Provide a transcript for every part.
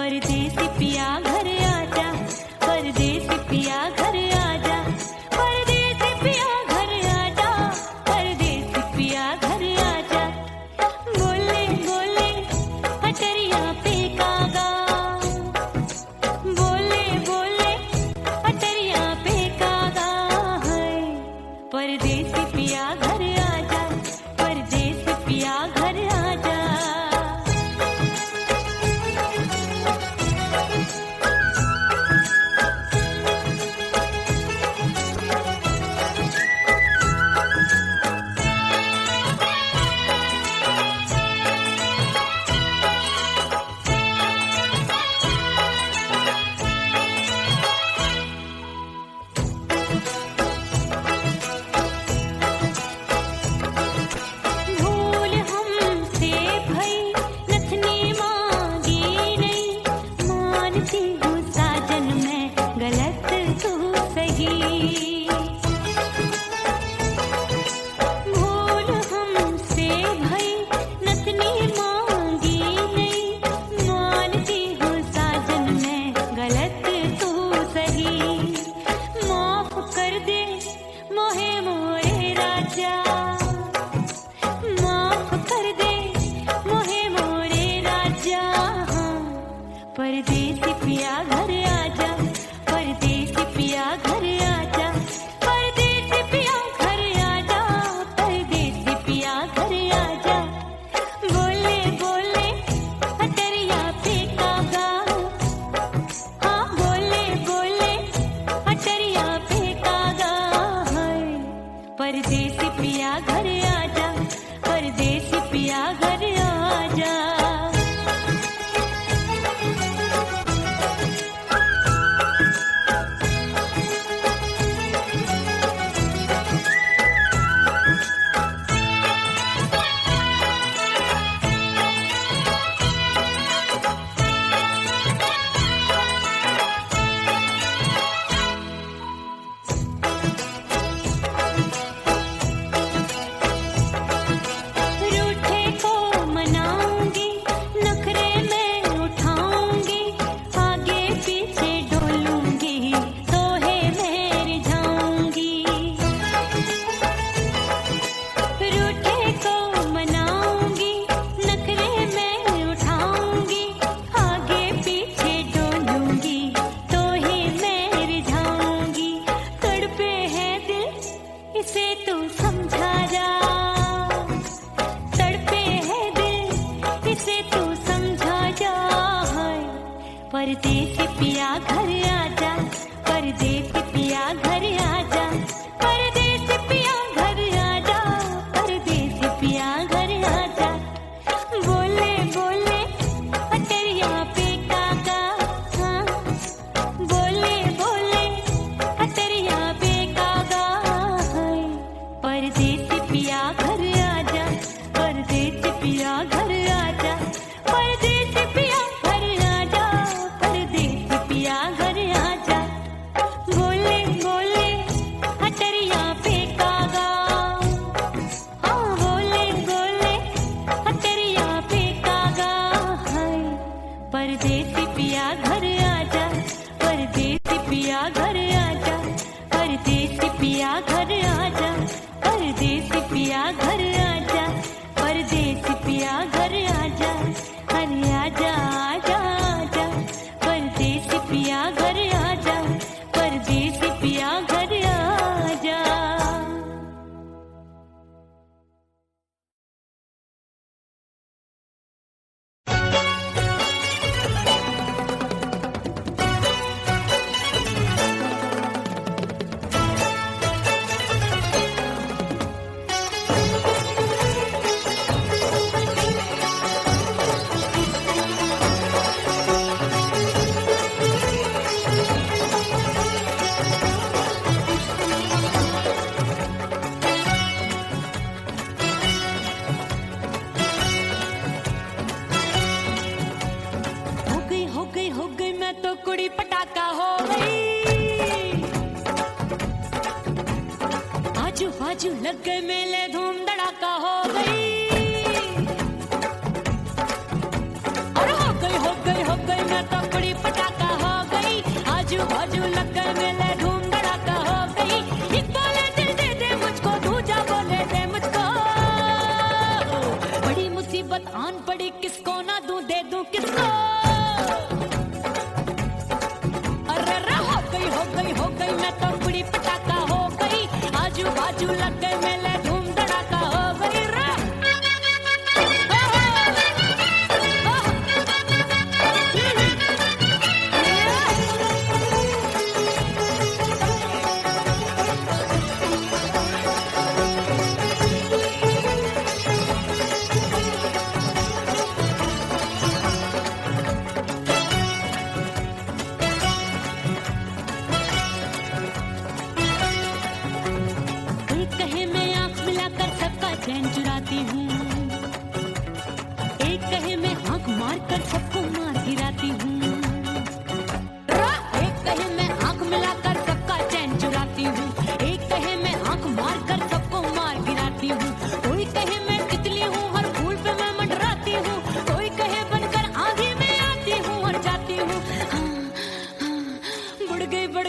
परदेसी पिया घर आजा, परदेसी पिया घर आजा, परदेसी पिया घर आजा, परदेसी पिया घर आजा। बोले बोले अटरिया पे कागा, बोले बोले अटरिया पे कागा है। परदेसी पिया घर आजा, परदेसी पिया घर आजा। भूल हमसे भई नथनी मांगी नहीं, मानती हूँ साजन मैं गलत तू सही। भूल हमसे भई नथनी मांगी नहीं, मानती हूँ साजन मैं गलत तू सही। माफ कर दे मोहे मोरे राजा, माफ कर दे मोहे मोरे राजा। परदेसी पिया घर आजा, परदेसी पिया घर आजा, परदेसी पिया घर आजा, परदेसी पिया घर आजा। बोले बोले अटरिया पे कागा, हाँ बोले बोले अटरिया पे कागा है। परदेसी पिया घर आजा, परदेसी पिया घर आजा। रूठे को मनाऊंगी, नखरे में उठाऊंगी, आगे पीछे डोलूंगी, तोहे में रिझाऊंगी। रूठे को मनाऊंगी, नखरे में उठाऊंगी, आगे पीछे डोलूंगी, तोहे में रिझाऊंगी। तड़पे है दिल इसे तू समझा जा, तड़पे है दिल इसे तू समझा जा। परदेसी पिया घर आजा, परदेसी पिया घर आजा, परदेसी पिया घर आजा, परदेसी पिया घर आजा। बोले बोले अटरिया पे कागा, हाँ बोले बोले अटरिया पे कागा है। परदेसी पिया घर आजा, परदेसी पिया घर आजा, परदेसी पिया घर आजा, परदेसी पिया घर आजा। बोले बोले अटरिया पे कागा, हाँ बोले बोले अटरिया पे कागा है। परदेसी पिया घर आजा, परदेसी पिया घर आजा, परदेसी पिया घर आजा, परदेसी पिया घर आजा, परदेसी पिया घर आजा। अरे आजा आजा आजा, परदेसी पिया घर आजा, परदेसी पिया घर आजा। हो गई मैं तो कुड़ी पटाका हो गई। आजू बाजू लग गए मेले धूम धड़ाका हो गई। और हो गई मैं तो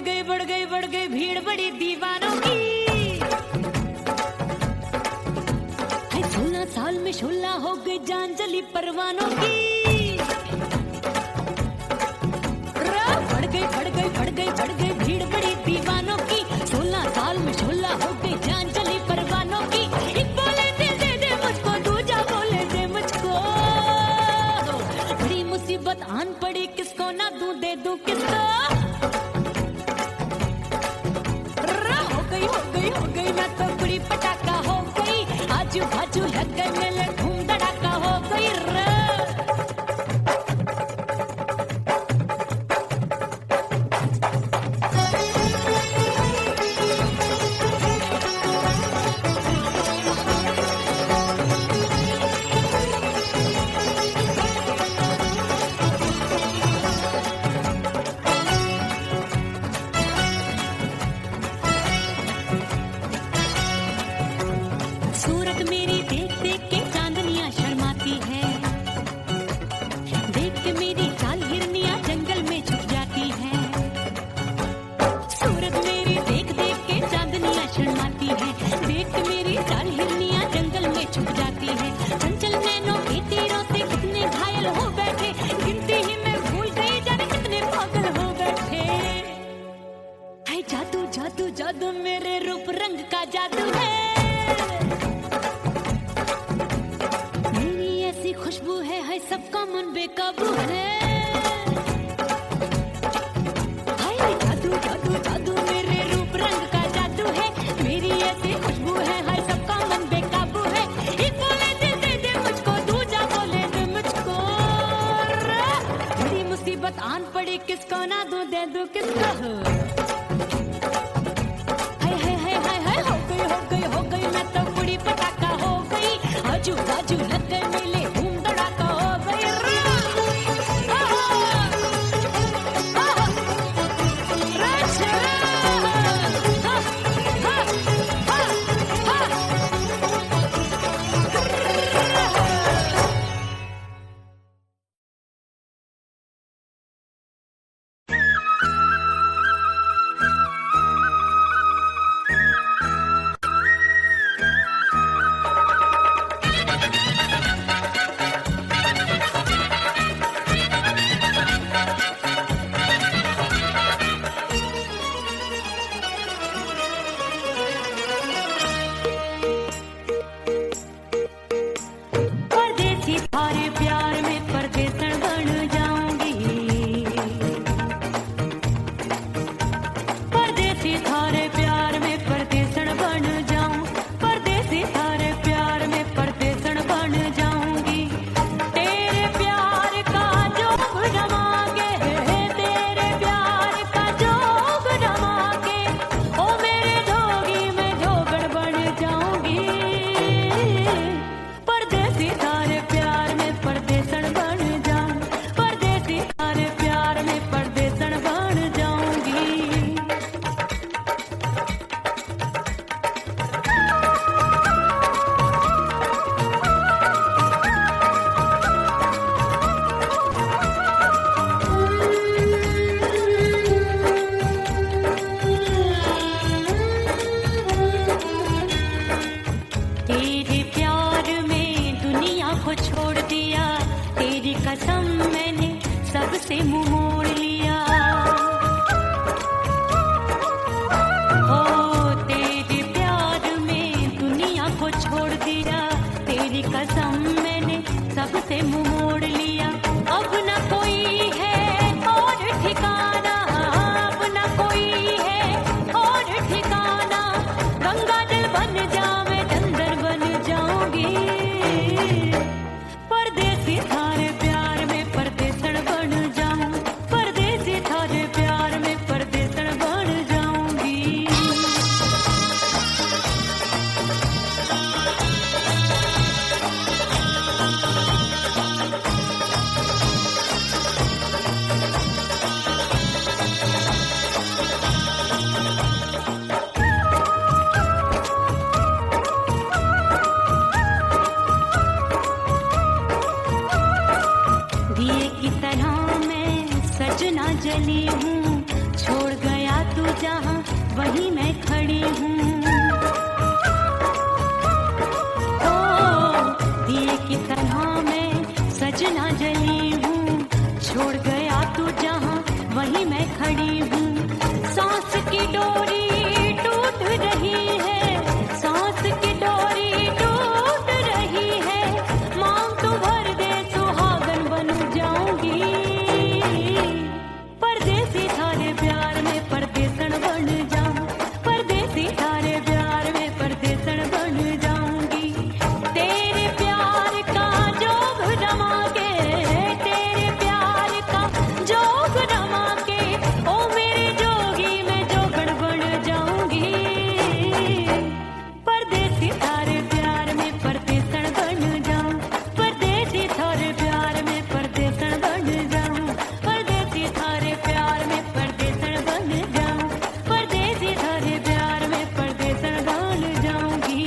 बढ़ गई भीड़ बड़ी दीवानों की। 16 साल में शोला हो गई जान जली परवानों की। बढ़ गई भीड़ बड़ी दीवानों की। 16 साल में शोला हो गई जान जली परवानों की। एक बोले दे दे मुझको, दूजा बोले दे मुझको। बड़ी मुसीबत आन पड़ी, किसको ना दूं दे दूं किसको। हो गई मैं तो कुड़ी पटाखा हो गई। आजू बाजू लग गए मेले, धूम धड़ाका हो गई रे। सूरत मेरी देख देख के चांदनियां शर्माती है। देख के मेरी चाल हिरनियां जंगल में छुप जाती है। सूरत मेरी देख देख के चांदनियां शर्माती है। देख के मेरी चाल हिरनियां जंगल में छुप जाती है। चंचल नैनों के तीरों से कितने घायल हो बैठे, गिनती ही मैं भूल गई जाने कितने पागल हो बैठे। हाय जादू जादू जादू मेरे रूप रंग का जादू है। खुशबू है सबका मन बेकाबू है। हाय जादू जादू जादू मेरे रूप रंग का जादू है। मेरी ऐसी खुशबू है हाय सबका मन बेकाबू है। एक बोले दे मुझको, दूजा बोले दे मुझको। बड़ी मुसीबत आन पड़ी, किसको ना दूं दे दूं किसको। हाय हो गई मैं तो कुड़ी पटाखा हो गई। आजू बाजू लग गए मेले, धूम धड़ाका हो गई रे। से मुंह मोड़ लिया। हो तेरे प्यार में दुनिया को छोड़ दिया, तेरी कसम मैंने सबसे मुंह मोड़ लिया। अब न कोई है और ठिकाना, अब न कोई है और ठिकाना। गंगा जल बन जावे चंदर बन जाऊंगी, परदेसी थारे प्यार में परदेसण बन जाऊं, परदेसी थारे प्यार में परदेसण बन जाऊंगी। दिए की तरह मैं सजना जली हूँ, छोड़ गया तू जहाँ वहीं मैं खड़ी हूँ। ओ दिए की तरह मैं सजना जली हूँ, छोड़ गया तू जहाँ वहीं मैं खड़ी हूँ। सांस की डोरी टूट रही है, सांस की डोरी टूट रही है, मांग तू भर दे सुहागन बन जाऊंगी। परदेसी थारे प्यार में परदेसन बन जाऊं, परदेसी थारे प्यार में परदेसन बन जाऊंगी। तेरे प्यार का जोग रमा के, तेरे प्यार का जोग रमा के, ओ मेरे जोगी में जोगण बन जाऊंगी। परदेसी थारे प्यार में परदेसन बन जाऊं, परदेसी थारे प्यार में परदेसन बन जाऊं, परदेसी थारे प्यार में परदेसन बन जाऊं, परदेसी थारे प्यार में परदेसन बन जाऊंगी।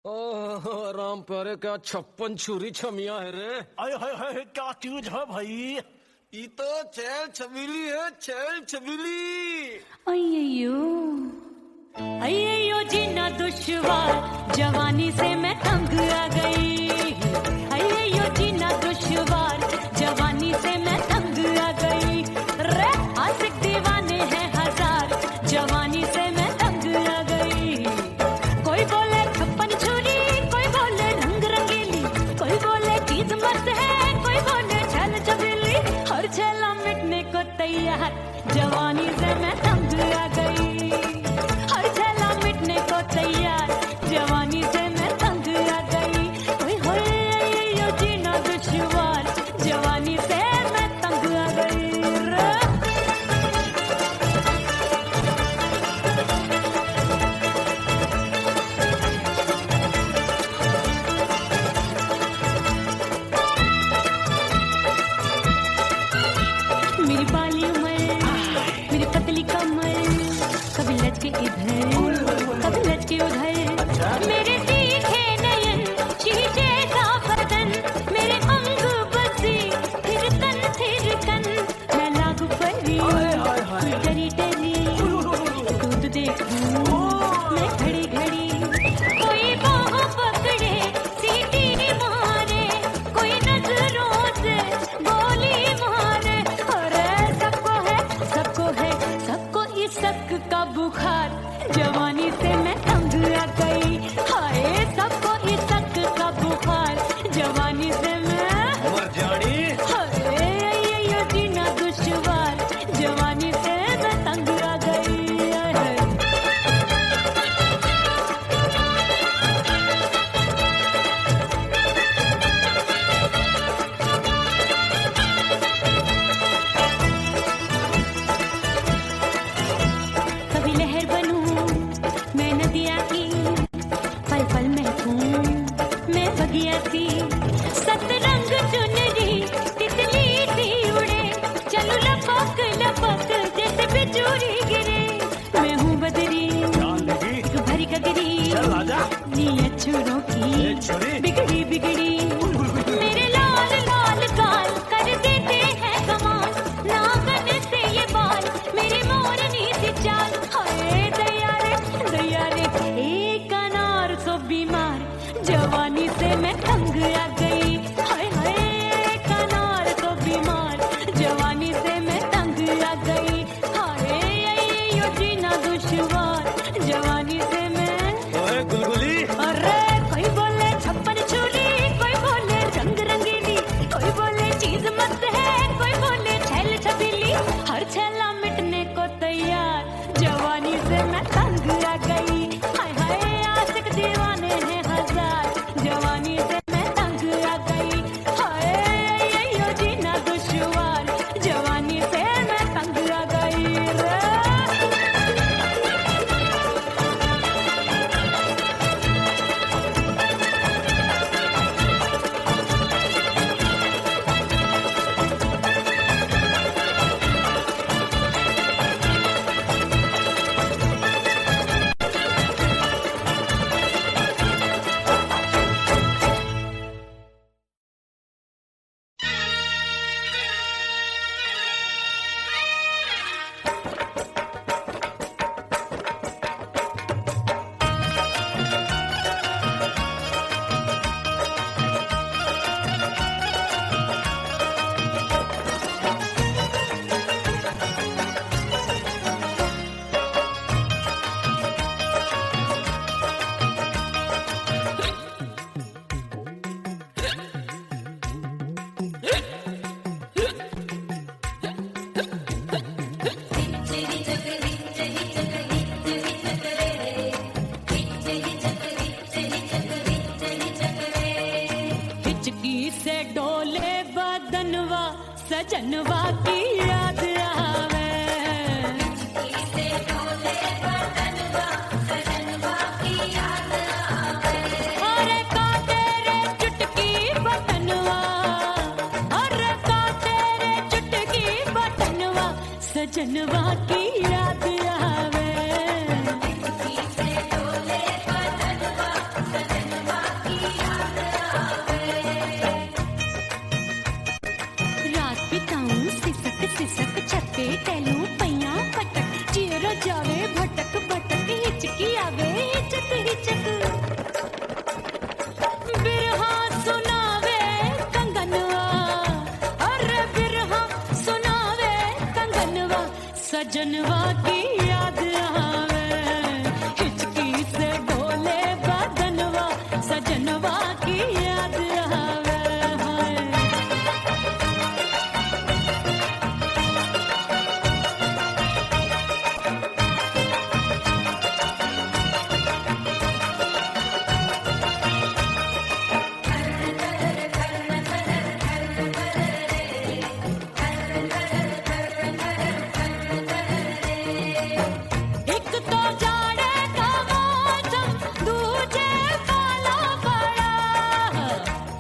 ओह राम प्यारे, क्या 56 छुरी छमिया है रे। हाय हाय हाय, क्या चीज है भाई? ये तो चैल छबीली है, चैल छबीली। अय्यो अय्यो जीना दुश्वार, जवानी से मैं तंग आ गई। अय्यो जीना दुश्वार, जवानी से मैं तंग आ गई। रे आशिक दीवाने हैं हजार, जवानी से मैं तंग आ गई। कोई बोले 56 छुरी, कोई बोले रंग रंगीली, कोई बोले चीज मस्त है, कोई बोले छल छबीली। हर छला मिटने को तैयार, जवानी से मैं तंग आ गई। हर छला मिटने को तैयार, जवानी से मैं तंग आ गई। ओए होए यो जीना दुश्वार, जवानी से मैं तंग आ गई रे। मेरी बाली उमर, मेरी पतली कमर, कभी लचके इधर कभी लचके उधर। मेरे तीखे नयन, शीशे का बदन, मेरे अंग बसी थिरकन। मैं लागू परी डरी डरी, दूध देखूं मैं घड़ी घड़ी। कोई बाहों पकड़े सीटी मारे, कोई नजरों से गोली मारे। अरे सबको है इश्क का बुखार, जवानी से मैं तंग आ गई। हाय सबको इश्क का बुखार, जवानी से मैं उमर जानी हाय ये जीना दुश्वार, जवानी से मैं तंग आ गई। हाय। कभी लहर बनूं मैं नदिया की, पल पल महकूं मैं बगिया सी। सतरंग चुनरी तितली सी उड़े, चलूं लपक लपक जैसे बिजूरी गिरे। मैं हूँ बदरी जान लगी तू भरी गगरी, चल आजा। नीयत छुरों ए की छुरी बिगड़ी बिगड़ी। मेरे लाल लाल गाल कर देते हैं कमाल, नागन से ये बाल मेरी मोरनी सी चाल। हाय दया रे एक अनार सो बीमार, जवानी से मैं तंग आ गई। हाय हाय एक अनार सो बीमार, जवानी से मैं तंग आ गई। हाय यो जीना दुश्वार, जवानी से मैं। ओए गुलगुली, अरे कोई बोले 56 छुरी, कोई बोले रंग रंगीली, कोई बोले चीज मस्त है, कोई बोले छैल छबीली। हर छला मिटने को तैयार, जवानी से मैं तंग आ गई। हाय हाय आशिक दीवाने हैं हजार, जवानी से मैं तंग आ गई। हाय यो जीना दुश्वार, जवानी से मैं तंग आ गई रे। हिचकी से डोले बदनवा सजनवा की याद आवे। अरे का तेरे चुटकी बटनवा, अरे का तेरे चुटकी बटनवा सजनवा की याद आवे। रात बिताऊं सिसक सिसक छत्ते टहलूं पैया पटक चेहरा जावे भटक भटक हिचकी आवे हिचक हिचक। बिरहा सुनावे कंगनवा, अरे बिरहा सुनावे कंगनवा सजनवा की याद आवे। हिचकी से डोले बदनवा सजनवा की याद आवे। हाय एक तो जाड़े का मौसम दूजे काला पड़ा।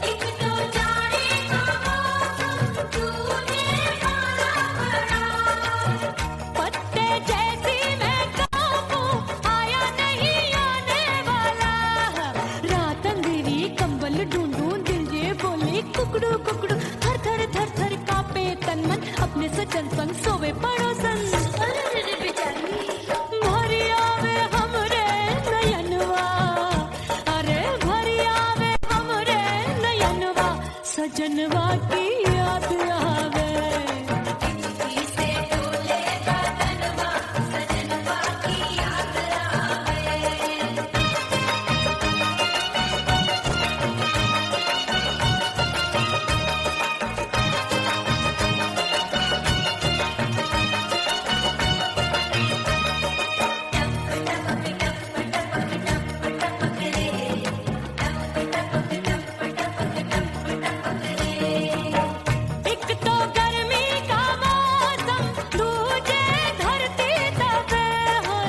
एक तो जाड़े का मौसम दूजे काला पड़ा। पत्ते जैसी मैं कांपूं आया नहीं आने वाला। रात अंधेरी कंबल ढूंढूं दिल ये बोले कुकड़ू कुकड़ू। थर थर थर थर कांपे तन मन अपने सजन संग सोवे पड़ोसन। भरी आवे हमरे नयनवा, अरे भरी आवे हमरे नयनवा सजनवा की याद आवे। एक तो गर्मी का मौसम दूजे धरती तपे है।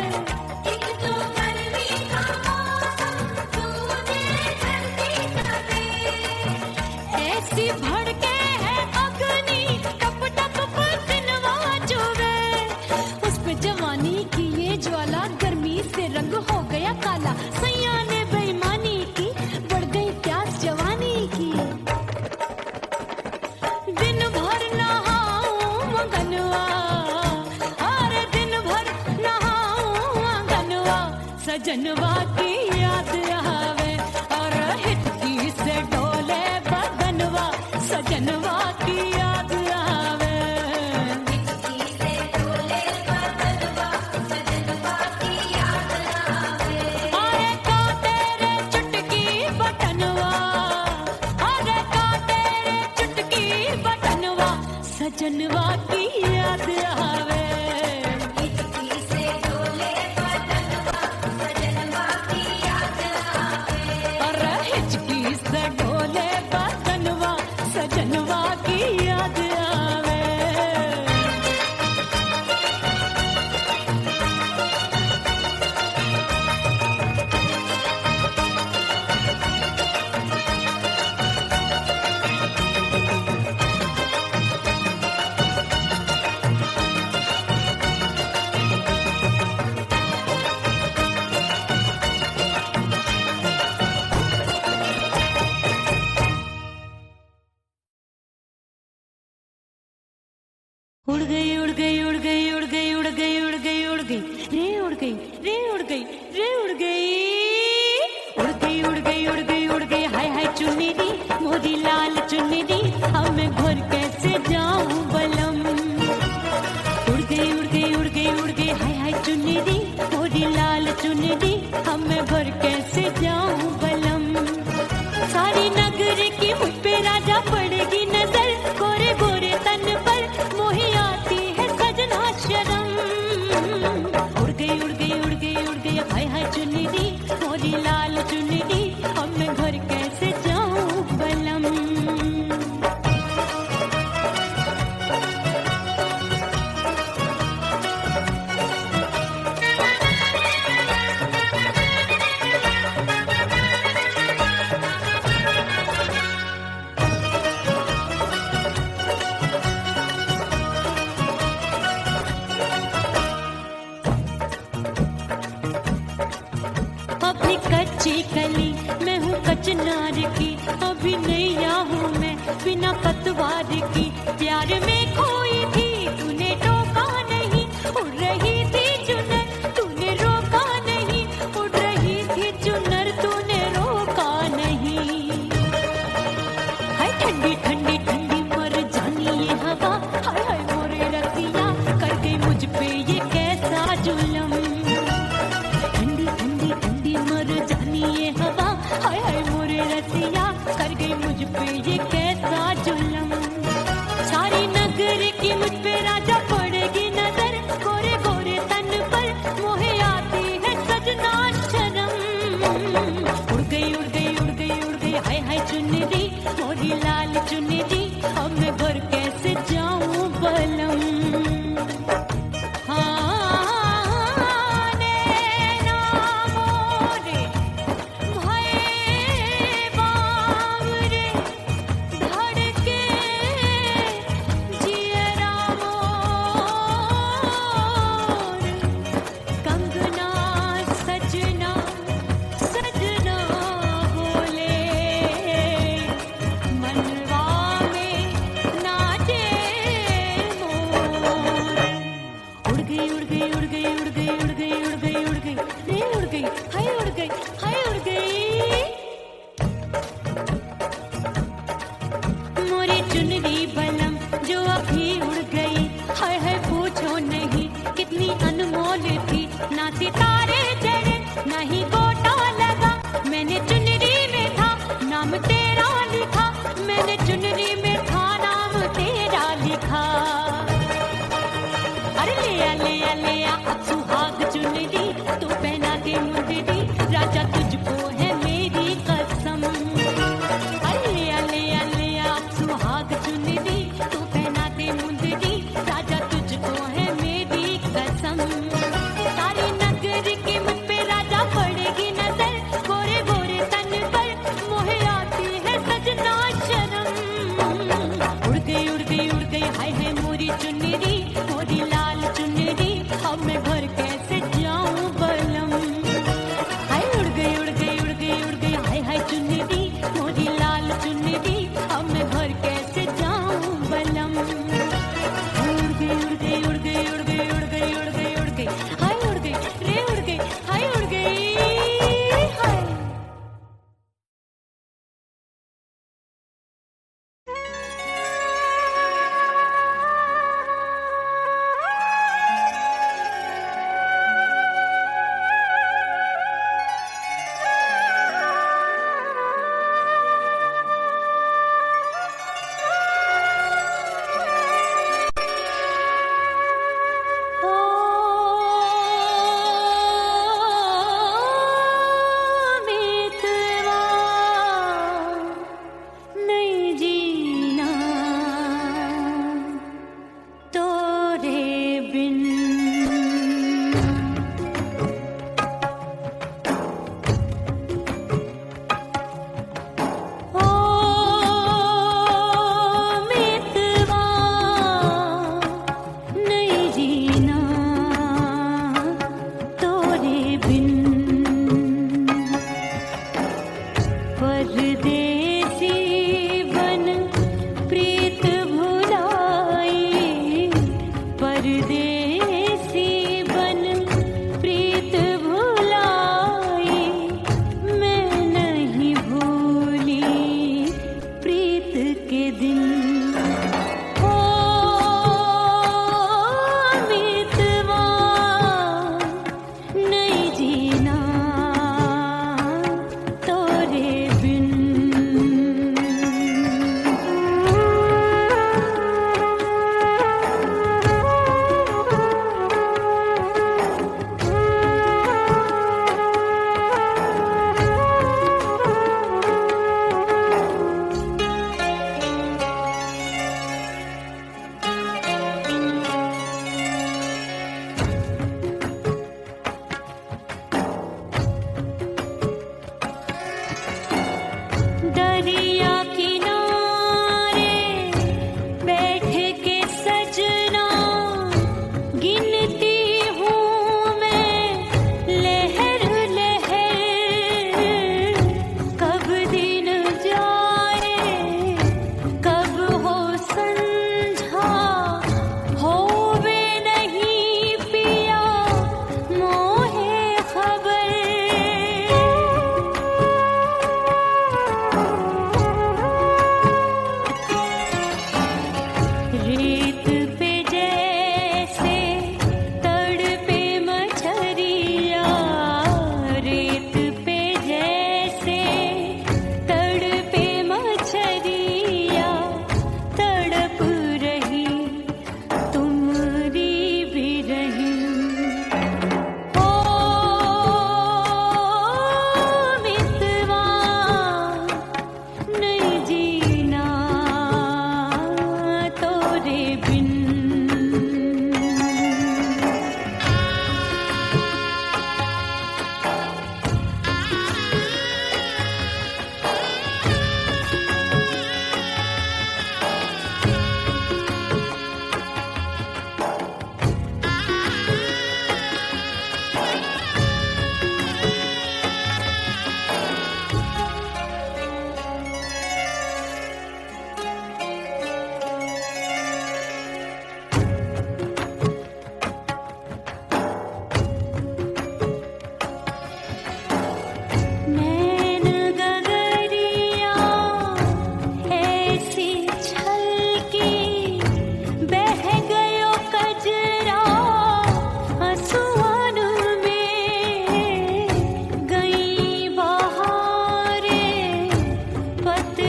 एक तो गर्मी का मौसम दूजे धरती तपे। ऐसी भड़के है अग्नि टप टप पसीनवा चुभे। उस पे जवानी की ये ज्वाला गर्मी से रंग हो गया काला। सैया ने बेईमानी की बढ़ गई प्यास जवानी की। दिन भर नहाऊं मंगनवा, अरे दिन भर नहाऊं मंगनवा सजनवा की याद आवे। और हिचकी से डोले बदनवा सजनवा की याद आवे। अरे का तेरे चुटकी बटनवा, अरे का तेरे चुटकी बटनवा सजनवा की याद आवे। अरे हिचकी से डोले बदनवा सजनवा की याद आवे। उड़ गई उड़ गई उड़ गई उड़ गई उड़ गई उड़ गई उड़ गई रे उड़ गई रे उड़ गई रे उड़ गई। उड़ गई उड़ गई उड़ गई उड़ गई हाय हाय चुन्नी दी मोदी लाल चुन्नी दी। अब मैं घर कैसे जाऊं बलम। उड़ गई उड़ गई उड़ गई उड़ गई हाय हाय चुन्नी दी मोदी लाल चुन्नी दी। अब मैं घर कैसे जाऊं बलम। सारी नगर की मुझ पे राजा पड़ेगी नजर। गोरे गोरे तन पर मोही आती है सजना कच्ची कली मैं हूँ कचनार की, अभी नैया हूँ मैं बिना पतवार की। प्यार में खोई थी तूने टोका नहीं, उड़ रही थी चुनर तूने रोका नहीं, उड़ रही थी चुनर तूने रोका नहीं। हाय ठंडी ठंडी ठंडी मर जानी ये हवा, हाय हाय मोरे रतिया कर गई मुझ पे ये कैसा जुल्म। ठंडी ठंडी ठंडी मर जानी ये हवा, हाय हाय मोरे रतिया कर गई मुझ पे ये कैसा जुल्म। सारी नगर की मुझ पे राजा पड़ेगी नजर, गोरे गोरे तन पर मोहे आती है सजना शर्म। उड़ गई उड़ गई उड़ गई उड़ गई हाय हाय चुनरी मोरी लाल चुनरी, अब मैं घर कैसे जाऊं बलम। हाँ नैना मोरे भये बावरे, धड़के जियरा मोर, कंगना सजना सजना बोले, मनवा में नाचे मोर। उड़ गई उड़ गई उड़ गई उड़ गई उड़ गई उड़ गई उड़ गई रे उड़ गई हाय उड़ गई हाय उड़ गई। मोरी चुनरी बलम जो अभी उड़ गई, हाय हाय पूछो नहीं कितनी अनमोल थी। ना सितारे चढ़े ना ही गोटा लगा, मैंने चुनरी में था नाम तेरा लिखा, मैंने चुनरी में था नाम तेरा लिखा। अरे ले आ अब सुहाग चुनरी तू पहना दे मुंदरी, राजा तुझको है मेरी कसम। अरे ले आ अब सुहाग चुनरी तू पहना दे मुंदरी, राजा तुझको है मेरी कसम। सारी नगर की मुझ पे राजा पड़ेगी नजर, गोरे गोरे तन पर मोहे आती है सजना शर्म।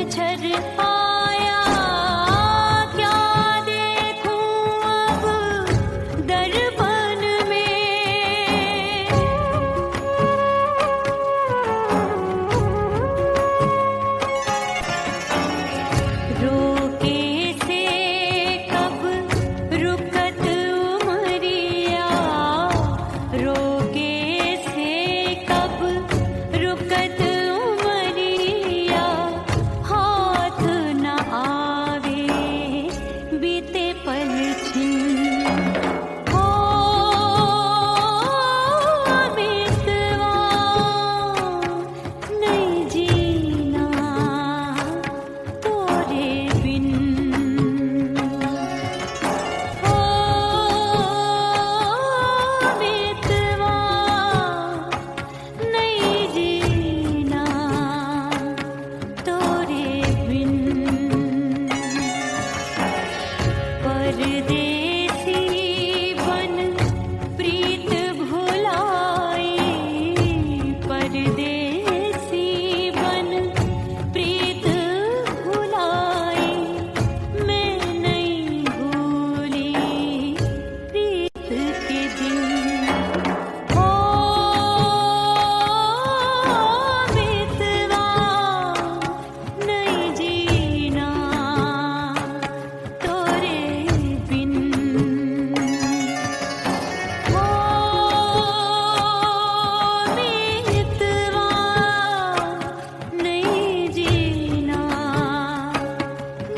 मच्छर आया, क्या देखूं अब दर्पण में। रोके से कब रुकत उमरिया, रोके से कब रुकत उमरिया, हाथ न आवे बीते पल छिन। हो मितवा नहीं जीना तोरे बिन। हो मितवा नहीं जीना तोरे बिन। परदेसी बन प्रीत भुलाई, परदेसी बन प्रीत भुलाई, मैं नहीं भूली प्रीत के दिन। हो मितवा नहीं जीना तोरे बिन। हो मितवा नहीं जीना,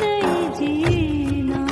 नहीं जीना।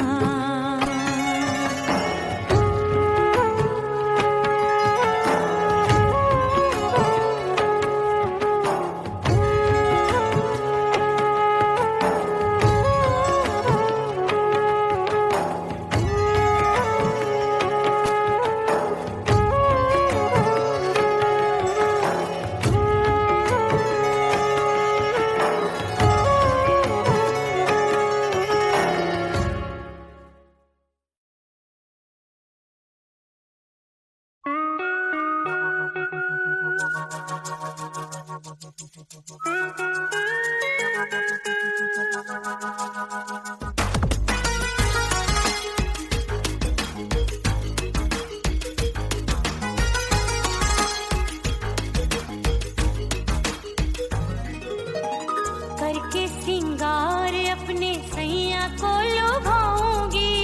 करके सिंगार अपने सैया को लुभाऊंगी,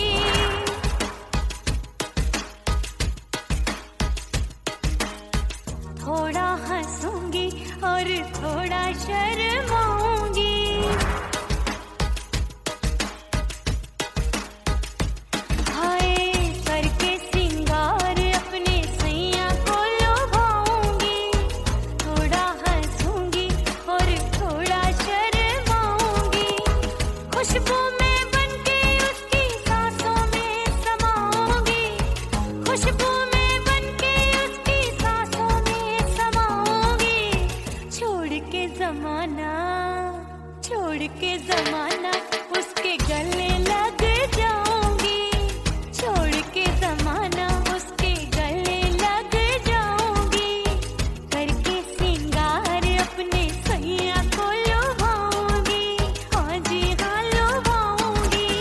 थोड़ा हंसूंगी और थोड़ा शर्माऊंगी। हाय करके सिंगार अपने सैया को लुभाऊंगी, थोड़ा हंसूंगी और थोड़ा शर्माऊंगी। खुशबू में बनके उसकी सांसों में समाऊंगी, खुशबू में बनके उसकी सांसों में समाऊंगी। छोड़ के जमाना, छोड़ के जमाना उसके गले लग जाऊंगी, छोड़ के जमाना उसके गले लग जाऊंगी। करके सिंगार अपने सैया को लुभाऊंगी, हाँ जी हाँ लुभाऊंगी।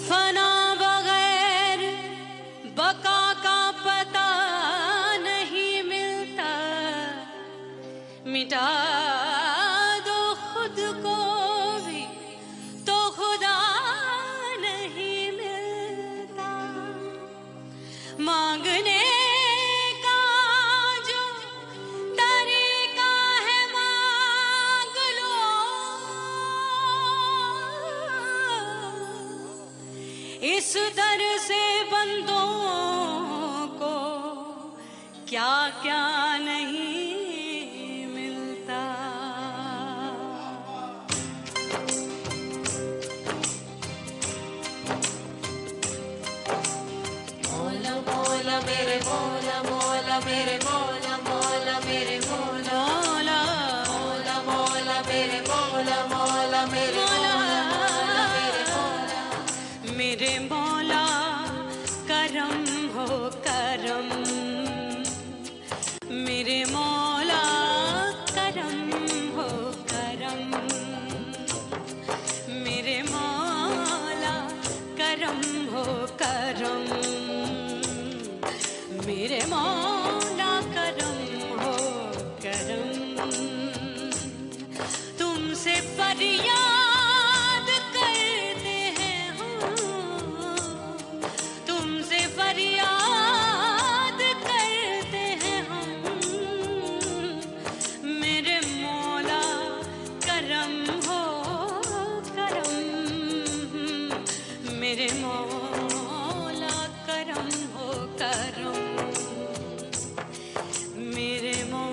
फना बगैर बका का पता नहीं मिलता, मिटा दो खुद को भी तो खुदा नहीं मिलता। मांगने का जो तरीका है मांग लो, इस दर से बंदों को क्या क्या नहीं मिलता। मौला मौला मेरे मौला मौला मेरे मौला मौला मेरे मौला मौला मौला मेरे मौला मौला मेरे मौला मेरे मौला मेरे मौला करम हो करम, मेरे मौला करम हो करम, मेरे मौला करम हो करम, मेरे मौला करम हो करम। तुमसे फरियाद करते हैं हम, तुमसे फरियाद करते हैं हम, मेरे मौला करम हो करम, मेरे मौला करम हो करम, मेरे मौला।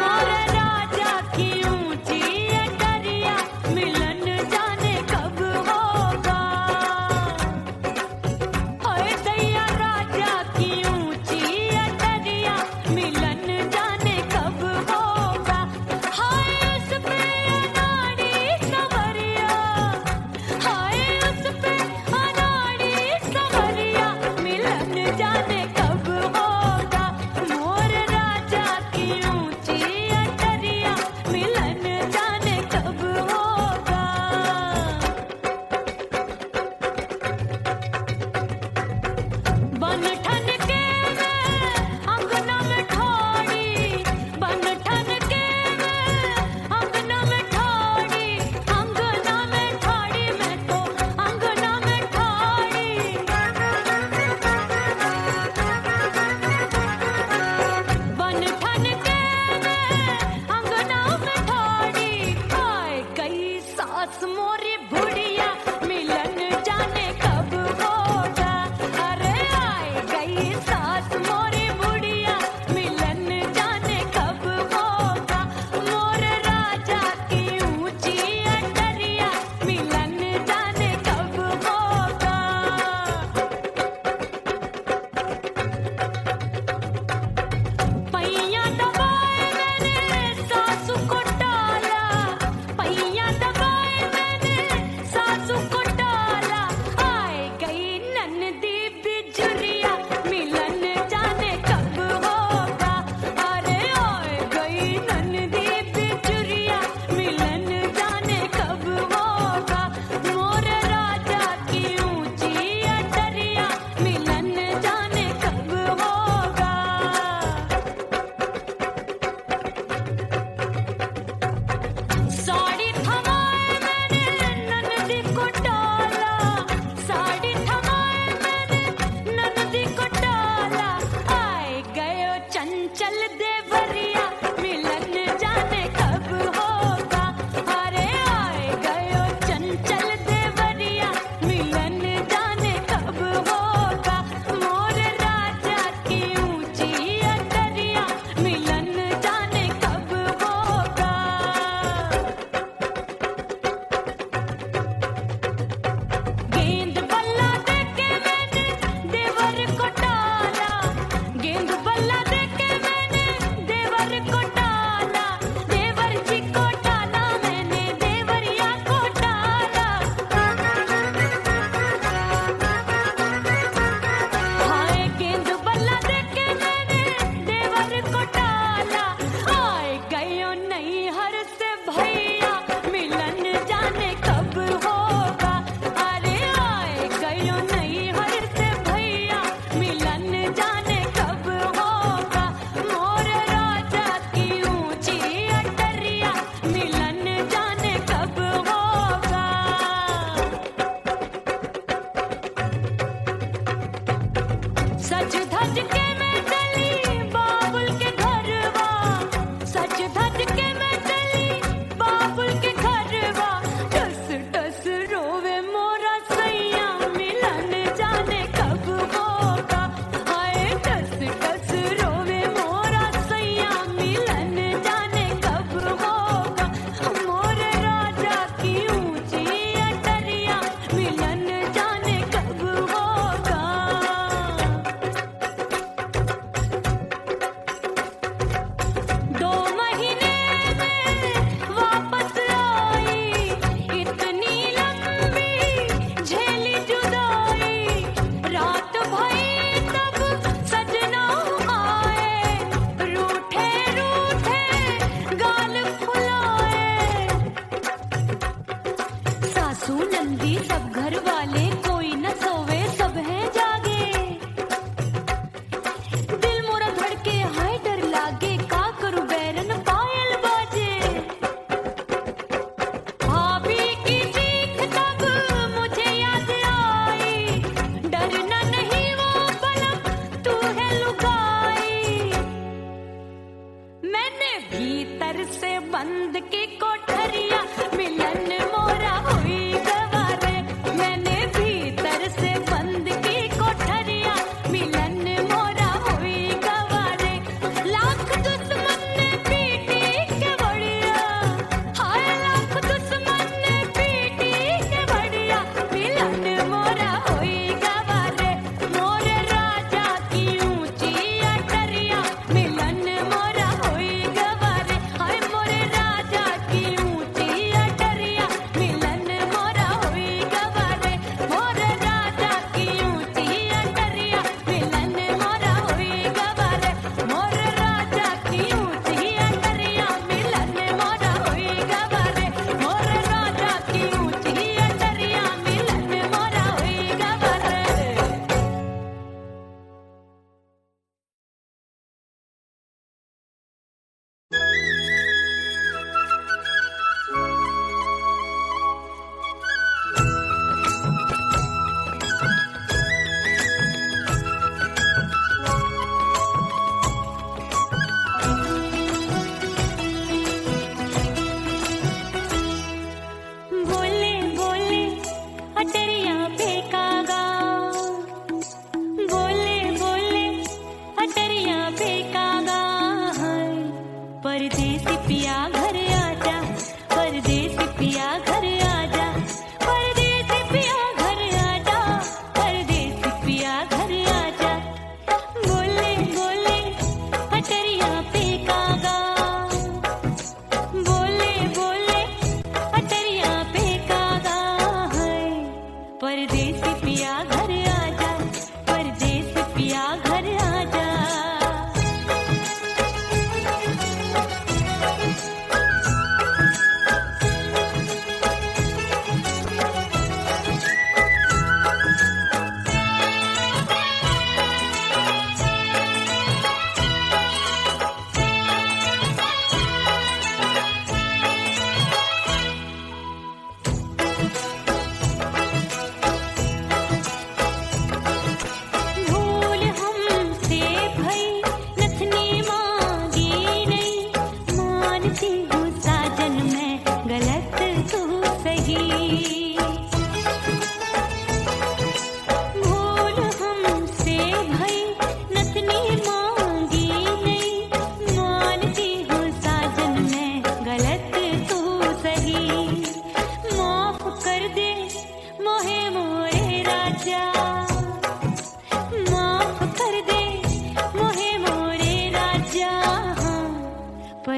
मोरे राजा की ऊंची अटरिया, मिलन जाने कब होगा। ओए दैया राजा की ऊंची अटरिया, मिलन जाने कब होगा। हाय उस पे अनाड़ी सवरिया, हाय उस पे अनाड़ी सवरिया, मिलन जाने कब होगा। मोर राजा की ऊंची अटरिया, मिलन जाने कब होगा। बन ठन के मैं अंगना में ठोड़ी, बन ठन के मैं अंगना में ठोड़ी, अंगना में ठोड़ी मैं तो अंगना में ठोड़ी। बन ठन के मैं अंगना में ठोड़ी, आए गई सास मोरी बुढ़िया, मिलन जाने कब होगा। अरे आए गई सास मोरी बुढ़िया, मिलन जाने कब होगा। मोर राजा की ऊंची अटरिया, मिलन जाने कब होगा। पैया दबाए मैंने सासू को टाला, पैया दबाए मैंने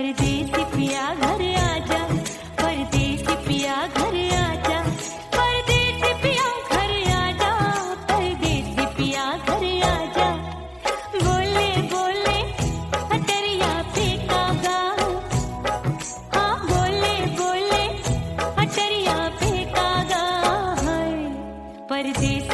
परदेसी पिया घर आजा, परदेसी पिया घर आजा, परदेसी पिया घर आजा, परदेसी पिया घर आजा। बोले बोले अटरिया पे कागा, हाँ बोले बोले अटरिया पे कागा है। परदेसी